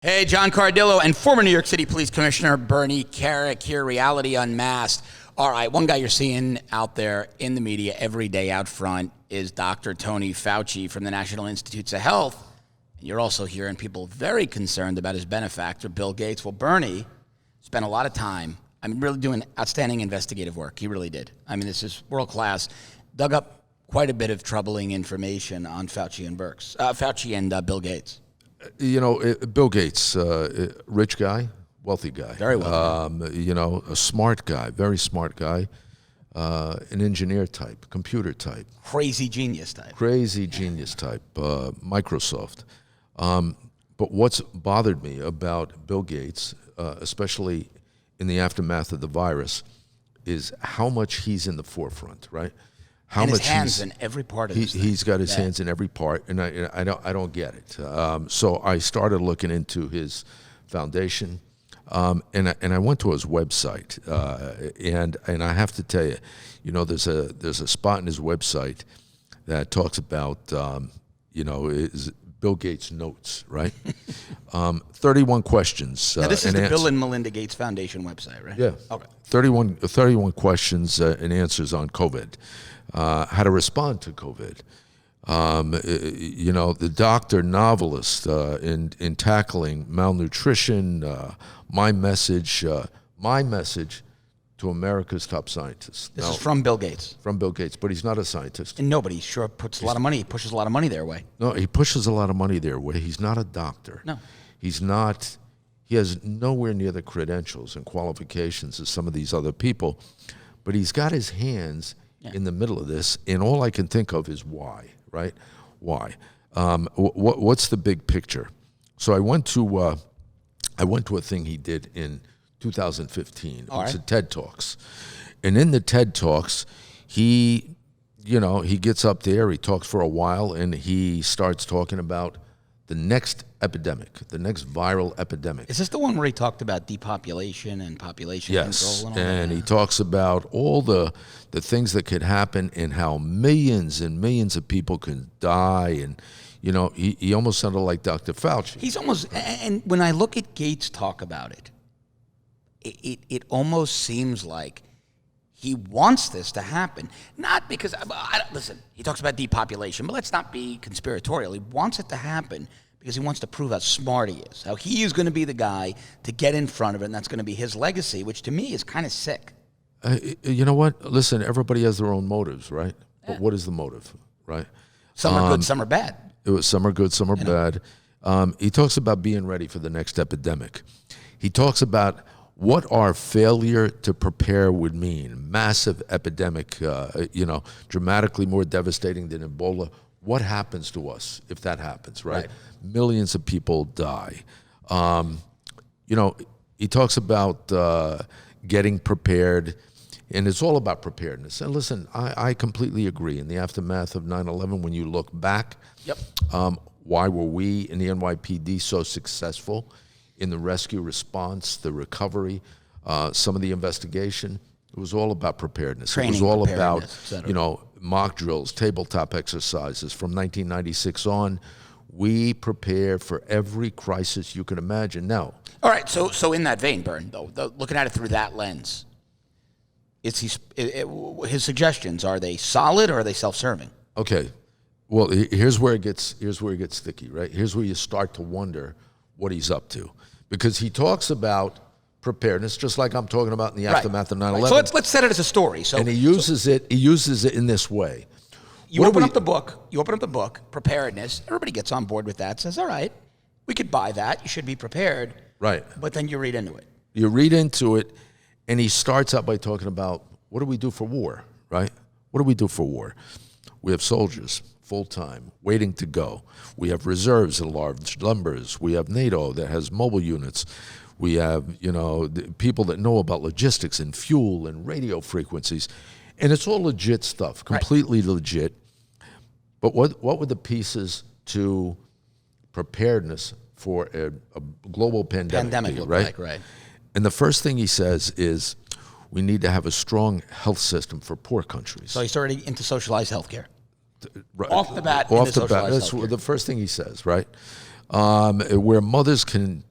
Hey, John Cardillo and former New York City Police Commissioner Bernie Kerik here, Reality Unmasked. All right, one guy you're seeing out there in the media every day out front is Dr. Tony Fauci from the National Institutes of Health. You're also hearing people very concerned about his benefactor, Bill Gates. Well, Bernie spent a lot of time, really doing outstanding investigative work. He really did. This is world class. Dug up quite a bit of troubling information on Fauci and Bill Gates. Bill Gates, rich guy, wealthy guy. Very wealthy. A smart guy, very smart guy, an engineer type, computer type. Crazy genius type. Microsoft. But what's bothered me about Bill Gates, especially in the aftermath of the virus, is how much he's in the forefront, right? How and much his hands in every part of this thing. He's got his hands in every part, and I don't get it. So I started looking into his foundation, and I went to his website, and I have to tell you, there's a spot in his website that talks about is Bill Gates notes, right? 31 questions. Now this is the Bill and Melinda Gates Foundation website, right? Yeah. Okay. 31 questions and answers on COVID. How to respond to COVID. The doctor, novelist in tackling malnutrition, my message to America's top scientists. This is from Bill Gates. From Bill Gates, but he's not a scientist. And nobody sure puts a lot of money. He pushes a lot of money their way. No, he pushes a lot of money their way. He's not a doctor. No. He's not. He has nowhere near the credentials and qualifications as some of these other people, but he's got his hands in the middle of this, and all I can think of is why, right? Why? What's the big picture? So I went to a thing he did in 2015. It was a TED Talks, and in the TED Talks, he gets up there, he talks for a while, and he starts talking about the next epidemic, the next viral epidemic. Is this the one where he talked about depopulation and population control and all and that? He talks about all the things that could happen and how millions and millions of people can die. And, he almost sounded like Dr. Fauci. He's almost, and when I look at Gates talk about it, it almost seems like he wants this to happen. Not because, listen, he talks about depopulation, but let's not be conspiratorial. He wants it to happen because he wants to prove how smart he is, how he is going to be the guy to get in front of it, and that's going to be his legacy, which to me is kind of sick. You know what? Listen, everybody has their own motives, right? Yeah. But what is the motive, right? Some are good, some are bad. Some are good, some are bad. He talks about being ready for the next epidemic. He talks about what our failure to prepare would mean. Massive epidemic, dramatically more devastating than Ebola. What happens to us if that happens, right? Millions of people die. He talks about getting prepared, and it's all about preparedness. And listen, I completely agree. In the aftermath of 9/11, when you look back, why were we in the NYPD so successful in the rescue response, the recovery, some of the investigation? It was all about preparedness. Training, it was all about, mock drills, tabletop exercises. From 1996 on, we prepare for every crisis you can imagine. Now, all right. So in that vein, Bern, though, looking at it through that lens, his suggestions, are they solid or are they self-serving? Okay. Well, here's where it gets sticky, right? Here's where you start to wonder what he's up to, because he talks about preparedness, just like I'm talking about in the aftermath of 9/11. So let's set it as a story. And he uses it in this way. You open up the book, preparedness. Everybody gets on board with that. Says, all right, we could buy that. You should be prepared. Right. But then you read into it. You read into it, and he starts out by talking about, what do we do for war, right? What do we do for war? We have soldiers, full-time, waiting to go. We have reserves in large numbers. We have NATO that has mobile units. We have, the people that know about logistics and fuel and radio frequencies. And it's all legit stuff, completely legit. But what were the pieces to preparedness for a global pandemic right? And the first thing he says is, we need to have a strong health system for poor countries. So he's already into socialized healthcare. Right. Off the bat, that's the first thing he says, right? Where mothers can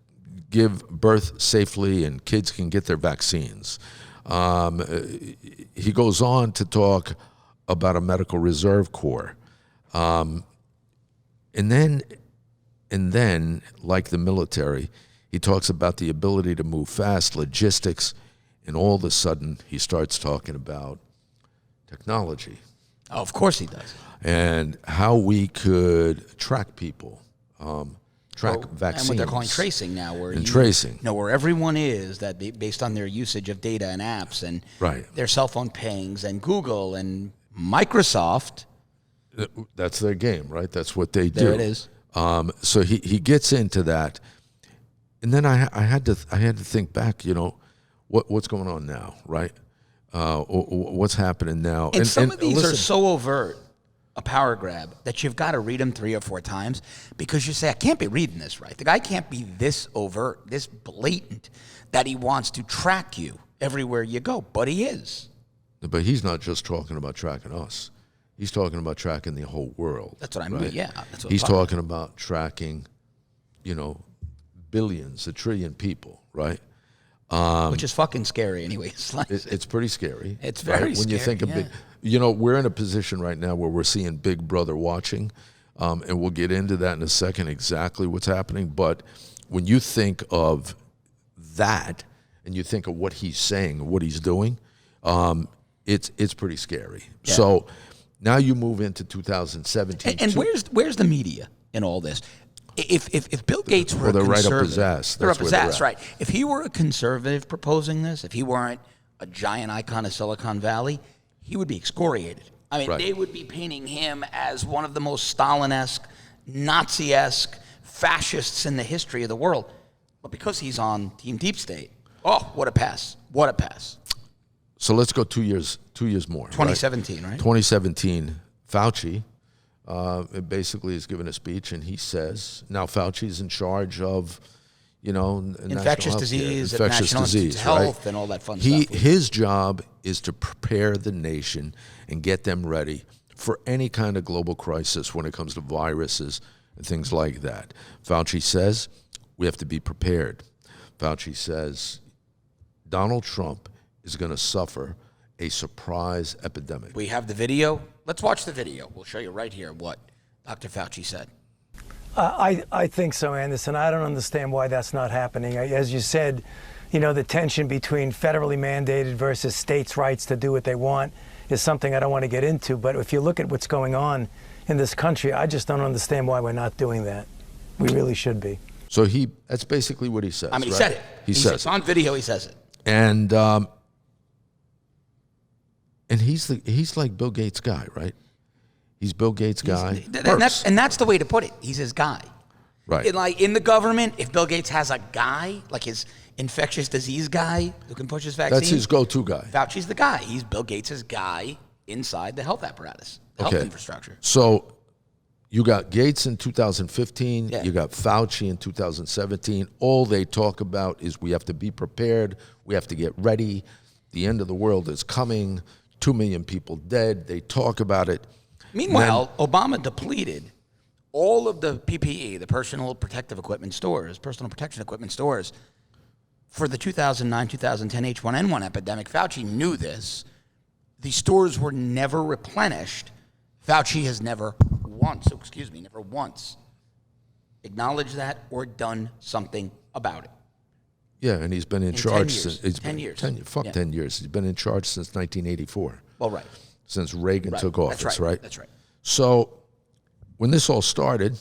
give birth safely and kids can get their vaccines. He goes on to talk about a medical reserve corps. And then, like the military, he talks about the ability to move fast, logistics, and all of a sudden he starts talking about technology. Oh, of course he does. And how we could track people, track vaccines. And what they're calling tracing now. Tracing. Where everyone is, that based on their usage of data and apps and their cell phone pings and Google and Microsoft. That's their game, right? That's what they do. There it is. So he gets into that. And then I had to think back, what's going on now, right? What's happening now? And some of these are so overt a power grab that you've got to read them 3 or 4 times because you say, I can't be reading this right. The guy can't be this overt, this blatant that he wants to track you everywhere you go, but he is. But he's not just talking about tracking us. He's talking about tracking the whole world. That's what I mean, yeah. That's what he's talking about tracking, billions, a trillion people, right? Which is fucking scary anyway. It's pretty scary. It's very scary. When you think of big, we're in a position right now where we're seeing Big Brother watching, and we'll get into that in a second, exactly what's happening. But when you think of that and you think of what he's saying, what he's doing, it's pretty scary. Yeah. So now you move into 2017. And where's the media in all this? If Bill Gates were a conservative, right up his ass. They're up his ass, right? If he were a conservative proposing this, if he weren't a giant icon of Silicon Valley, he would be excoriated. I mean, they would be painting him as one of the most Stalin-esque, Nazi-esque fascists in the history of the world. But because he's on Team Deep State, what a pass! What a pass! So let's go 2 years more. 2017, right? 2017, Fauci. Basically is giving a speech, and he says, now Fauci's in charge of, infectious disease, National Institutes of Health, and all that fun stuff. His job is to prepare the nation and get them ready for any kind of global crisis when it comes to viruses and things like that. Fauci says we have to be prepared. Fauci says Donald Trump is going to suffer a surprise epidemic. We have the video. Let's watch the video. We'll show you right here what Dr. Fauci said. I think so, Anderson. I don't understand why that's not happening. As you said, the tension between federally mandated versus states' rights to do what they want is something I don't want to get into. But if you look at what's going on in this country, I just don't understand why we're not doing that. We really should be. So that's basically what he says. I mean, he right? said it. He says it's on video. He says it. And he's like Bill Gates' guy, right? He's Bill Gates' guy. And that's the way to put it. He's his guy. Right. In the government, if Bill Gates has a guy, like his infectious disease guy who can push his vaccine. That's his go-to guy. Fauci's the guy. He's Bill Gates' guy inside the health apparatus, health infrastructure. So you got Gates in 2015. Yeah. You got Fauci in 2017. All they talk about is we have to be prepared. We have to get ready. The end of the world is coming. 2 million people dead. They talk about it. Meanwhile, Obama depleted all of the PPE, the personal protection equipment stores for the 2009-2010 H1N1 epidemic. Fauci knew this. The stores were never replenished. Fauci has never once acknowledged that or done something about it. Yeah, and he's been in charge 10 years. 10 years. He's been in charge since 1984. Well, right. Since Reagan took office, That's right. That's right. So when this all started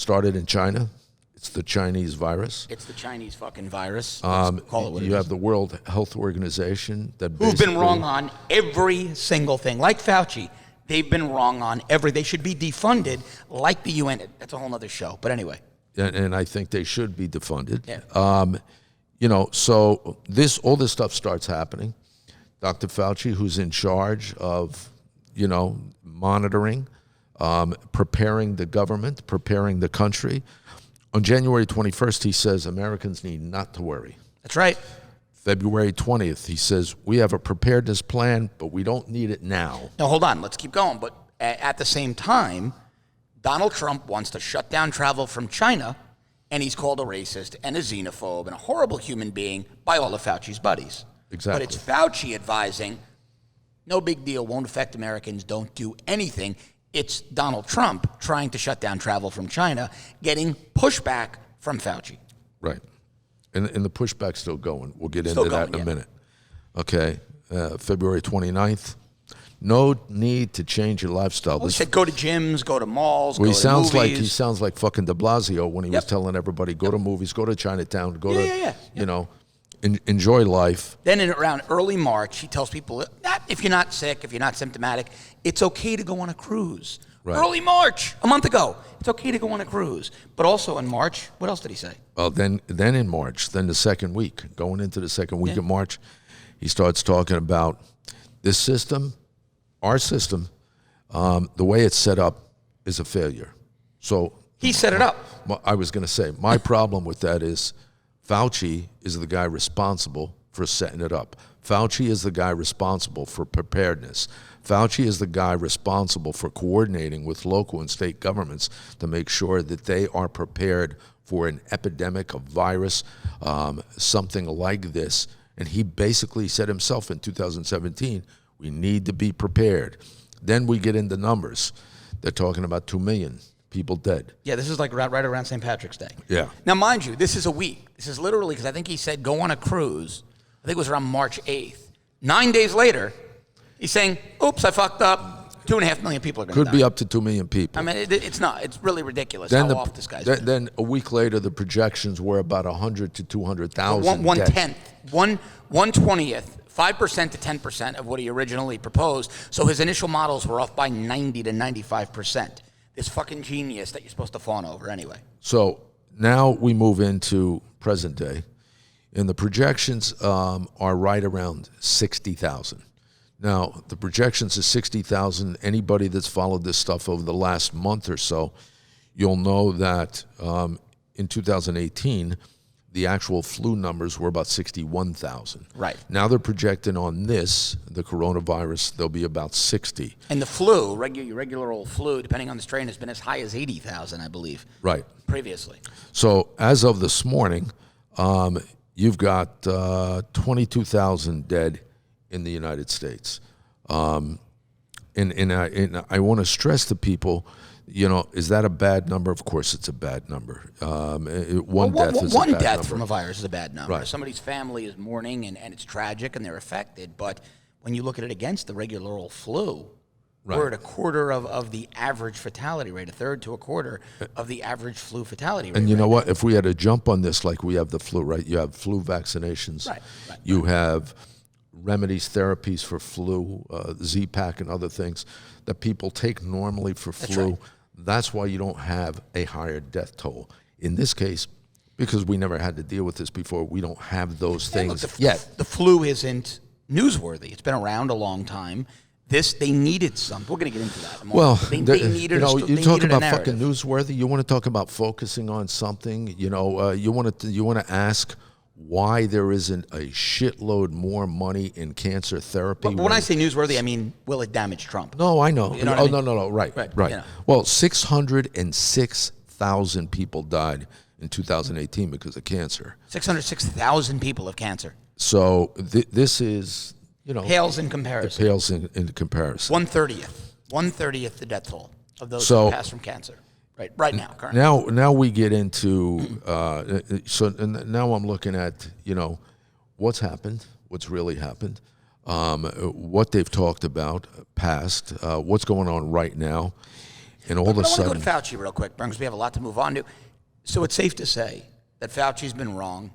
in China. It's the Chinese virus. It's the Chinese fucking virus. Call it what it is. You have the World Health Organization that who've been wrong on every single thing. Like Fauci, they've been wrong on they should be defunded like the UN. That's a whole other show. But anyway. And I think they should be defunded. Yeah. So all this stuff starts happening. Dr. Fauci, who's in charge of, monitoring, preparing the government, preparing the country. On January 21st, he says Americans need not to worry. That's right. February 20th, he says we have a preparedness plan, but we don't need it now. Now, hold on. Let's keep going. But at the same time, Donald Trump wants to shut down travel from China and he's called a racist and a xenophobe and a horrible human being by all of Fauci's buddies. Exactly. But it's Fauci advising, no big deal, won't affect Americans, don't do anything. It's Donald Trump trying to shut down travel from China, getting pushback from Fauci. Right. And the pushback's still going. We'll get into that in a minute. Okay. February 29th. No need to change your lifestyle. He said go to gyms, go to malls, well, go to movies. He sounds like fucking de Blasio when he was telling everybody, go to movies, go to Chinatown, go to, you know, enjoy life. Then around early March, he tells people that if you're not sick, if you're not symptomatic, it's okay to go on a cruise. Right. Early March, a month ago, it's okay to go on a cruise. But also in March, what else did he say? Well, then in March, then the second week, going into the second week of March, he starts talking about this system, our system, the way it's set up is a failure. So he set it up. I was going to say, my problem with that is Fauci is the guy responsible for setting it up. Fauci is the guy responsible for preparedness. Fauci is the guy responsible for coordinating with local and state governments to make sure that they are prepared for an epidemic, a virus, something like this. And he basically said himself in 2017, we need to be prepared. Then we get into numbers. They're talking about 2 million people dead. Yeah, this is like right around St. Patrick's Day. Yeah. Now, mind you, this is a week. This is literally, because I think he said go on a cruise. I think it was around March 8th. 9 days later, he's saying, oops, I fucked up. 2.5 million people are going to die. Could be up to 2 million people. I mean, it's not. It's really ridiculous how off this guy's been. Then a week later, the projections were about 100 to 200,000 1/10, 1/20th, 5% to 10% of what he originally proposed. So his initial models were off by 90 to 95%. This fucking genius that you're supposed to fawn over anyway. So now we move into present day, and the projections are right around 60,000. Now, the projections is 60,000. Anybody that's followed this stuff over the last month or so, you'll know that in 2018, the actual flu numbers were about 61,000. Right. Now they're projecting on this, the coronavirus, there'll be about 60. And the flu, regular old flu, depending on the strain, has been as high as 80,000, I believe. Right. Previously. So as of this morning, you've got 22,000 dead in the United States. And I want to stress to people, you know, is that a bad number? Of course it's a bad number. One death is a bad death number. from a virus is a bad number. Right. Somebody's family is mourning and it's tragic and they're affected. But when you look at it against the regular old flu, we're at a quarter of the average fatality rate, a third to a quarter of the average flu fatality rate. And you know what? If we had to jump on this like we have the flu, right? You have flu vaccinations. Right. You have remedies, therapies for flu, Z-Pak and other things that people take normally for flu. Right. That's why you don't have a higher death toll. In this case, because we never had to deal with this before, we don't have those things yet. The flu isn't newsworthy. It's been around a long time. They needed some. We're going to get into that more. Well, they needed you talk about narrative. fucking newsworthy. You want to talk about focusing on something. You know, you want to ask why there isn't a shitload more money in cancer therapy. But when I say newsworthy, I mean, will it damage Trump? No, I know. You know what I mean? No. Right. You know. Well, 606,000 people died in 2018 because of cancer. 606,000 people have cancer. So this is, you know, Pales in comparison. It pales in comparison. 1/30th the death toll of those who pass from cancer. Right now, currently. Now we get into now I'm looking at, you know, what's happened, what's really happened, what they've talked about, past, what's going on right now, and all of a sudden. I want to go to Fauci real quick, because we have a lot to move on to. So it's safe to say that Fauci's been wrong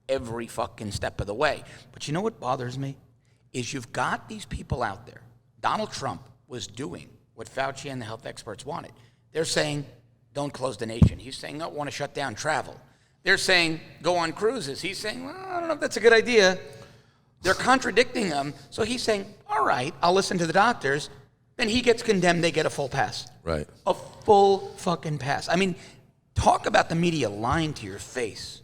every fucking step of the way. But you know what bothers me? Is you've got these people out there. Donald Trump was doing what Fauci and the health experts wanted. They're saying, don't close the nation. He's saying, no, want to shut down travel. They're saying, go on cruises. He's saying, well, I don't know if that's a good idea. They're contradicting him. So he's saying, all right, I'll listen to the doctors. Then he gets condemned. They get a full pass. Right. A full fucking pass. I mean, talk about the media lying to your face.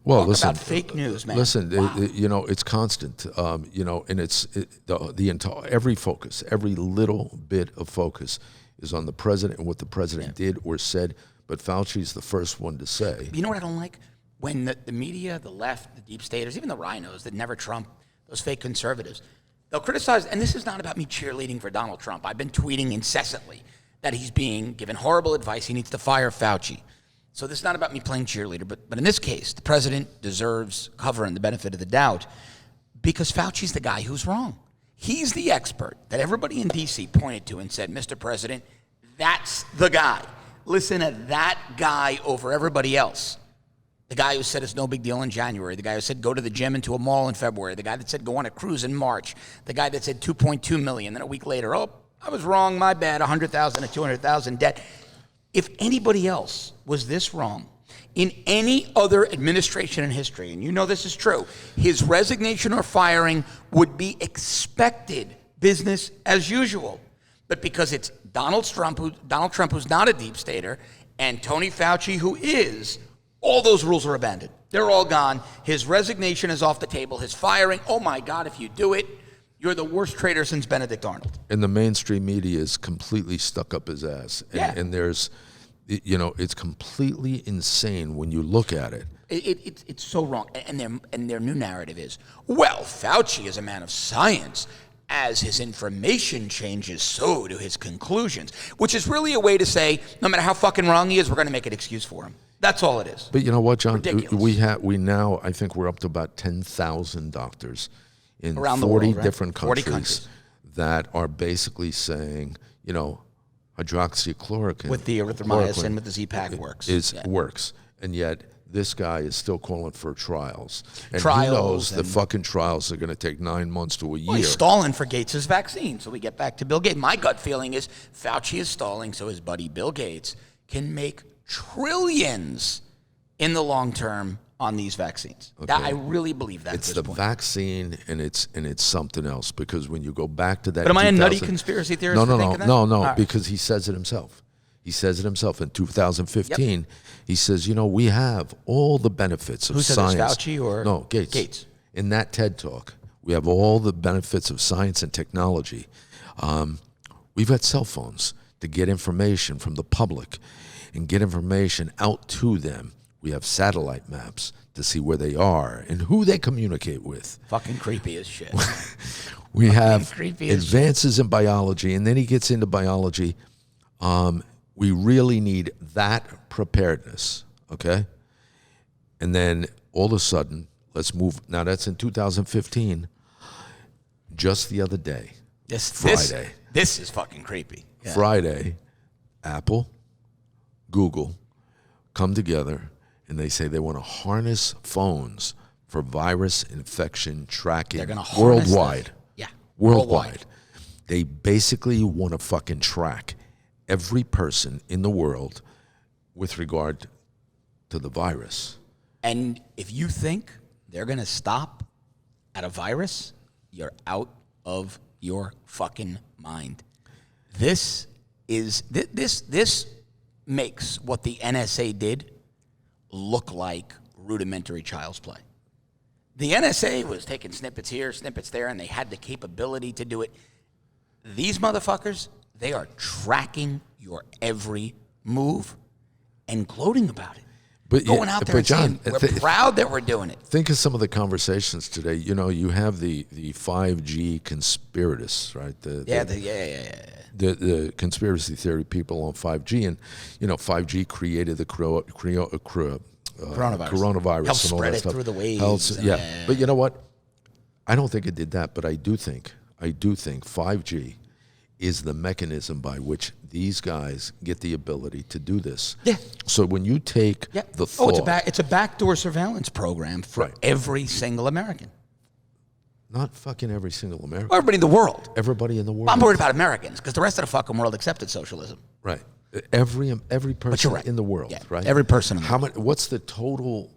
Well, talk listen, about fake news, man. Listen, wow. You know, it's constant. You know, and the entire every focus, every little bit of focus is on the president and what the president did or said. But Fauci's the first one to say. You know what I don't like? When the media, the left, the deep staters, even the rhinos that never Trump, those fake conservatives, they'll criticize, and this is not about me cheerleading for Donald Trump. I've been tweeting incessantly that he's being given horrible advice. He needs to fire Fauci. So this is not about me playing cheerleader, but in this case, the president deserves cover and the benefit of the doubt because Fauci's the guy who's wrong. He's the expert that everybody in D.C. pointed to and said, Mr. President, that's the guy. Listen to that guy over everybody else. The guy who said it's no big deal in January. The guy who said go to the gym and to a mall in February. The guy that said go on a cruise in March. The guy that said 2.2 million. Then a week later, oh, I was wrong, my bad, 100,000 to 200,000 debt. If anybody else was this wrong in any other administration in history, and you know this is true, his resignation or firing would be expected, business as usual. But because it's Donald Trump, who's not a deep stater, and Tony Fauci, who is, all those rules are abandoned. They're all gone. His resignation is off the table. His firing, oh my God, if you do it, you're the worst traitor since Benedict Arnold. And the mainstream media is completely stuck up his ass. And there's, it's completely insane when you look at it. It's so wrong. And their new narrative is, well, Fauci is a man of science. As his information changes, so do his conclusions, which is really a way to say, no matter how fucking wrong he is, we're going to make an excuse for him. That's all it is. But you know what, John? Ridiculous. We now, I think we're up to about 10,000 doctors in around 40 the world, right? different 40 countries that are basically saying, hydroxychloroquine with the erythromycin, with the Z-Pak works. Works. And yet this guy is still calling for trials. And trials, he knows the fucking trials are going to take 9 months to a year. Well, he's stalling for Gates' vaccine. So we get back to Bill Gates. My gut feeling is Fauci is stalling so his buddy Bill Gates can make trillions in the long term on these vaccines. Okay. I really believe that. It's the vaccine, and it's something else, because when you go back to that. But am I a nutty conspiracy theorist? No, because he says it himself. He says it himself in 2015. Yep. He says, we have all the benefits of science. Who said this, Fauci or? No, Gates. Gates. In that TED Talk, we have all the benefits of science and technology. We've got cell phones to get information from the public and get information out to them. We have satellite maps to see where they are and who they communicate with. Fucking creepy as shit. We have advances in biology, and then he gets into biology. We really need that preparedness, okay? And then all of a sudden, let's move. Now, that's in 2015. Just the other day, Friday. This is fucking creepy. Yeah. Friday, Apple, Google come together, and they say they want to harness phones for virus infection tracking. They're going to worldwide. Yeah. Worldwide. They basically want to fucking track every person in the world with regard to the virus. And if you think they're going to stop at a virus, you're out of your fucking mind. This makes what the NSA did look like rudimentary child's play. The NSA was taking snippets here, snippets there, and they had the capability to do it. These motherfuckers, they are tracking your every move and gloating about it. Going out there and saying, we're proud that we're doing it. Think of some of the conversations today. You have the 5G conspiracists, right? The conspiracy theory people on 5G. And, 5G created the coronavirus. Helped spread it through the waves. But you know what? I don't think it did that, but I do think 5G is the mechanism by which these guys get the ability to do this. Yeah. So when you take the thought... it's a backdoor surveillance program for every single American. Not fucking every single American. Well, everybody in the world. Everybody in the world. I'm worried about Americans, because the rest of the fucking world accepted socialism. Right. Every person in the world, right? Every person in the world. What's the total...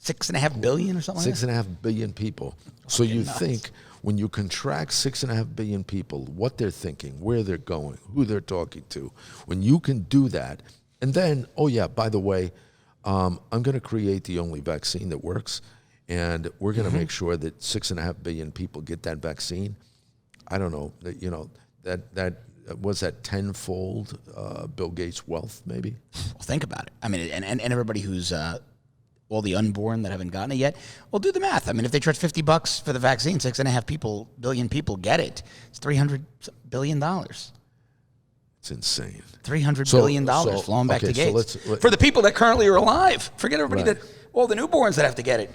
6.5 billion or something like that? 6.5 billion people. So you think... When you contract 6.5 billion people, what they're thinking, where they're going, who they're talking to, when you can do that, and then, by the way, I'm going to create the only vaccine that works, and we're going to make sure that 6.5 billion people get that vaccine. I don't know, that was that tenfold Bill Gates' wealth, maybe? Well, think about it. I mean, and everybody who's all the unborn that haven't gotten it yet, well, do the math. I mean, if they charge $50 for the vaccine, 6.5 billion people get it. It's $300 billion. It's insane. $300 billion flowing back to Gates. For the people that currently are alive. Forget everybody all the newborns that have to get it.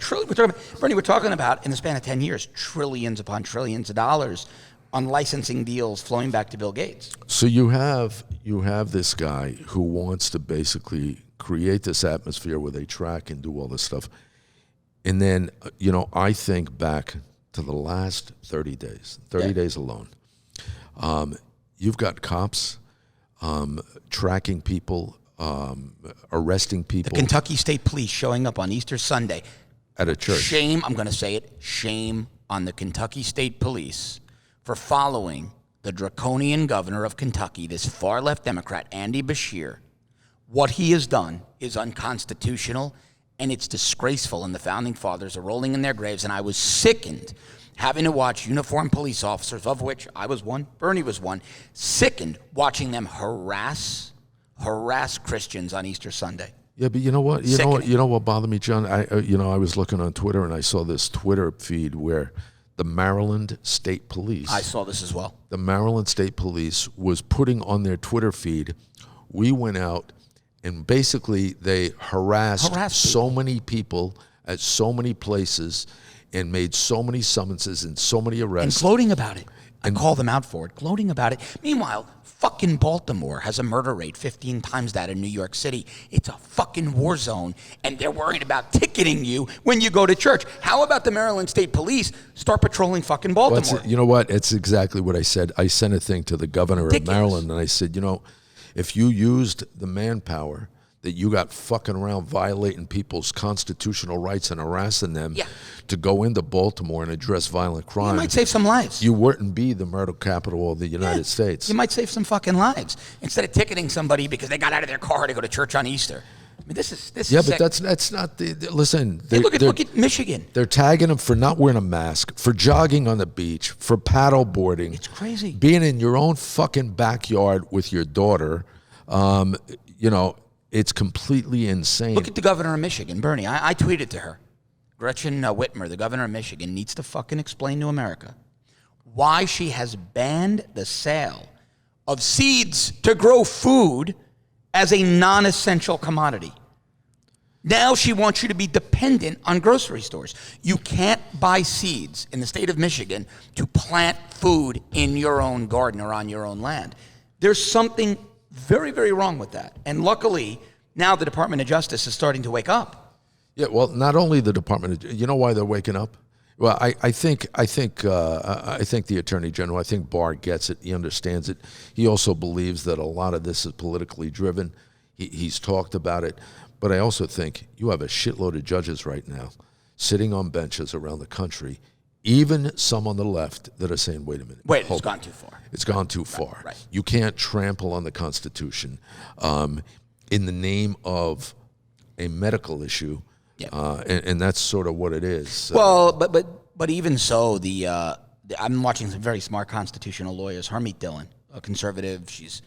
Bernie, we're talking about, in the span of 10 years, trillions upon trillions of dollars on licensing deals flowing back to Bill Gates. So you have this guy who wants to basically create this atmosphere where they track and do all this stuff. And then, I think back to the last 30 days alone. You've got cops tracking people, arresting people. The Kentucky State Police showing up on Easter Sunday. At a church. Shame, I'm going to say it, shame on the Kentucky State Police for following the draconian governor of Kentucky, this far-left Democrat, Andy Beshear. What he has done is unconstitutional, and it's disgraceful, and the Founding Fathers are rolling in their graves, and I was sickened having to watch uniformed police officers, of which I was one, Bernie was one, sickened watching them harass Christians on Easter Sunday. Yeah, but you know what? You know what bothered me, John? I was looking on Twitter and I saw this Twitter feed where the Maryland State Police. I saw this as well. The Maryland State Police was putting on their Twitter feed, we went out and basically they harassed so many people at so many places and made so many summonses and so many arrests. And gloating about it. I call them out for it, gloating about it. Meanwhile, fucking Baltimore has a murder rate 15 times that in New York City. It's a fucking war zone, and they're worried about ticketing you when you go to church. How about the Maryland State Police start patrolling fucking Baltimore? Well, you know what? It's exactly what I said. I sent a thing to the governor of Maryland, and I said, if you used the manpower that you got fucking around violating people's constitutional rights and harassing them to go into Baltimore and address violent crime. You might save some lives. You wouldn't be the murder capital of the United States. You might save some fucking lives instead of ticketing somebody because they got out of their car to go to church on Easter. I mean, this is but that's not the listen. Look at Michigan. They're tagging them for not wearing a mask, for jogging on the beach, for paddle boarding. It's crazy. Being in your own fucking backyard with your daughter. It's completely insane. Look at the governor of Michigan, Bernie. I tweeted to her. Gretchen Whitmer, the governor of Michigan, needs to fucking explain to America why she has banned the sale of seeds to grow food as a non-essential commodity. Now she wants you to be dependent on grocery stores. You can't buy seeds in the state of Michigan to plant food in your own garden or on your own land. There's something very, very wrong with that. And luckily, now the Department of Justice is starting to wake up. Yeah, well, not only the Department of, you know why they're waking up? Well, I think the Attorney General, I think Barr gets it. He understands it. He also believes that a lot of this is politically driven. He's talked about it. But I also think you have a shitload of judges right now sitting on benches around the country, even some on the left that are saying, wait a minute. It's gone too far. It's gone too far. Right. You can't trample on the Constitution in the name of a medical issue, and that's sort of what it is. Well, but even so, I'm watching some very smart constitutional lawyers. Harmeet Dillon, a conservative, she's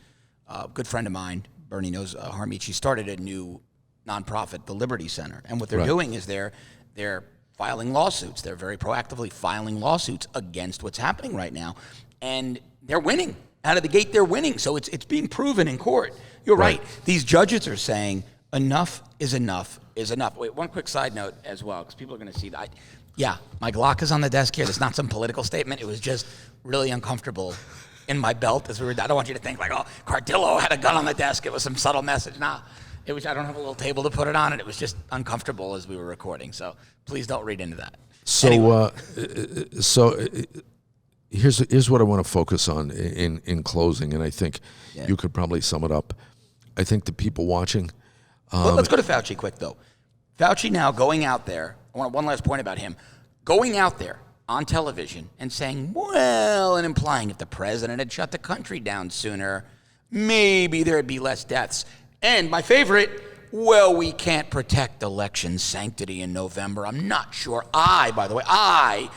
a good friend of mine. Bernie knows Harmeet. She started a new nonprofit, the Liberty Center, and what they're doing is they're filing lawsuits. They're very proactively filing lawsuits against what's happening right now, and they're winning. Out of the gate, they're winning. So it's being proven in court. You're right. These judges are saying enough is enough is enough. Wait, one quick side note as well, because people are going to see that. My Glock is on the desk here. That's not some political statement. It was just really uncomfortable in my belt as we were. I don't want you to think like, oh, Cardillo had a gun on the desk. It was some subtle message. Nah. It was. I don't have a little table to put it on, and it was just uncomfortable as we were recording. So please don't read into that. So, anyway. Here's what I want to focus on in closing, and I think you could probably sum it up. I think the people watching. Let's go to Fauci quick though. Fauci now going out there. I want one last point about him going out there on television and saying, well, and implying if the president had shut the country down sooner, maybe there'd be less deaths. And my favorite, well, we can't protect election sanctity in November. I'm not sure. By the way,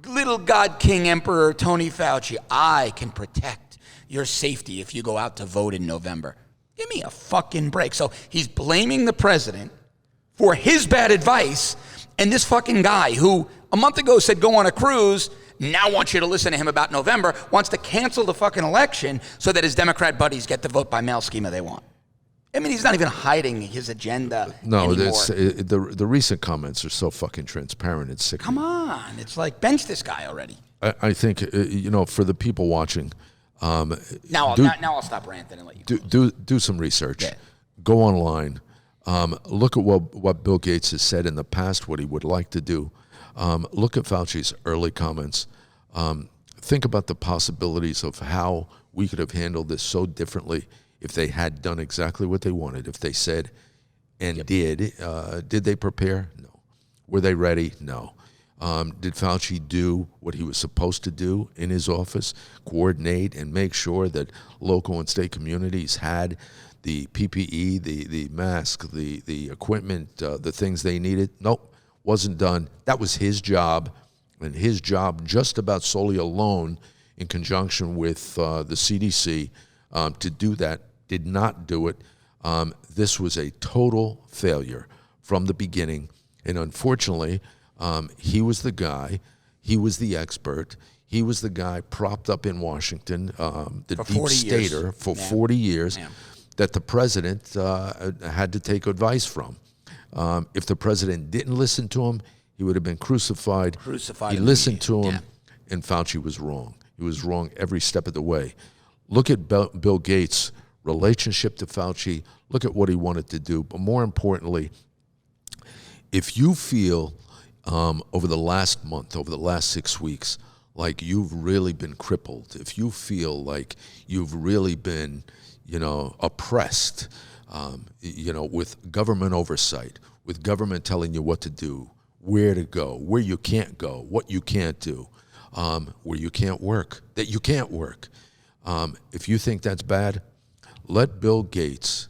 little God King Emperor Tony Fauci, I can protect your safety if you go out to vote in November. Give me a fucking break. So he's blaming the president for his bad advice, and this fucking guy who a month ago said go on a cruise now wants you to listen to him about November, wants to cancel the fucking election so that his Democrat buddies get the vote by mail schema they want. I mean, he's not even hiding his agenda anymore. The recent comments are so fucking transparent. It's sick. Come on. It's like, bench this guy already. I think, for the people watching. Now I'll stop ranting and let you do some research. Yeah. Go online. Look at what Bill Gates has said in the past, what he would like to do. Look at Fauci's early comments. Think about the possibilities of how we could have handled this so differently if they had done exactly what they wanted. If they said and did they prepare? No. Were they ready? No. Did Fauci do what he was supposed to do in his office, coordinate and make sure that local and state communities had the PPE, the mask, the equipment, the things they needed? Nope, wasn't done. That was his job, and his job just about solely alone in conjunction with the CDC to do that. Did not do it. This was a total failure from the beginning, and unfortunately, he was the guy, he was the expert, he was the guy propped up in Washington, the deep stater for 40 years, that the president had to take advice from. If the president didn't listen to him, he would have been crucified. He listened to him, and Fauci was wrong. He was wrong every step of the way. Look at Bill Gates' relationship to Fauci. Look at what he wanted to do. But more importantly, if you feel over the last month, over the last 6 weeks, like you've really been crippled, if you feel like you've really been, oppressed, with government oversight, with government telling you what to do, where to go, where you can't go, what you can't do, where you can't work, that you can't work. If you think that's bad, let Bill Gates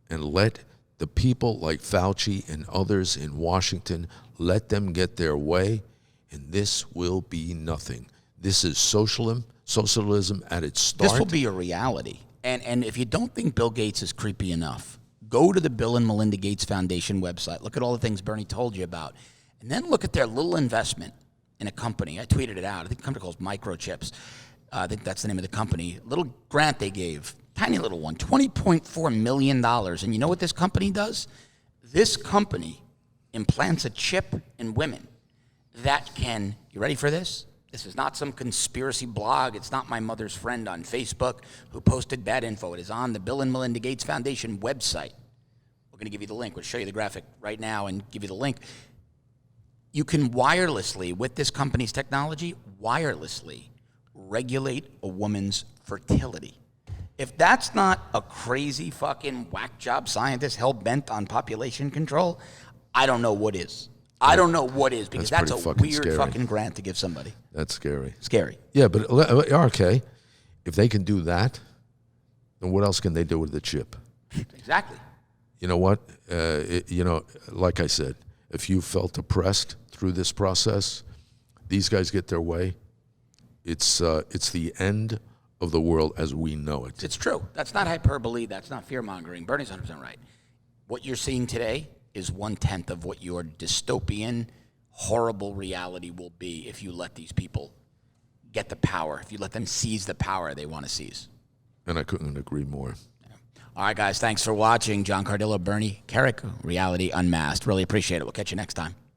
and let the people like Fauci and others in Washington, let them get their way, and this will be nothing. This is socialism at its start. This will be a reality. And if you don't think Bill Gates is creepy enough, go to the Bill and Melinda Gates Foundation website. Look at all the things Bernie told you about. And then look at their little investment in a company. I tweeted it out. I think a company called Microchips. I think that's the name of the company. Little grant they gave. Tiny little one, $20.4 million. And you know what this company does? This company implants a chip in women that can, you ready for this? This is not some conspiracy blog. It's not my mother's friend on Facebook who posted bad info. It is on the Bill and Melinda Gates Foundation website. We're going to give you the link. We'll show you the graphic right now and give you the link. You can wirelessly, with this company's technology, wirelessly regulate a woman's fertility. If that's not a crazy fucking whack job scientist hell-bent on population control, I don't know what is. I don't know what is, because that's a weird fucking grant to give somebody. That's scary. Scary. Yeah, but okay, if they can do that, then what else can they do with the chip? Exactly. You know what? Like I said, if you felt oppressed through this process, these guys get their way. It's the end of the world as we know it. It's true. That's not hyperbole. That's not fear-mongering. Bernie's 100% right. What you're seeing today is 1/10 of what your dystopian, horrible reality will be if you let these people get the power, if you let them seize the power they want to seize. And I couldn't agree more. Yeah. All right, guys, thanks for watching. John Cardillo, Bernie Kerik, Reality Unmasked. Really appreciate it. We'll catch you next time.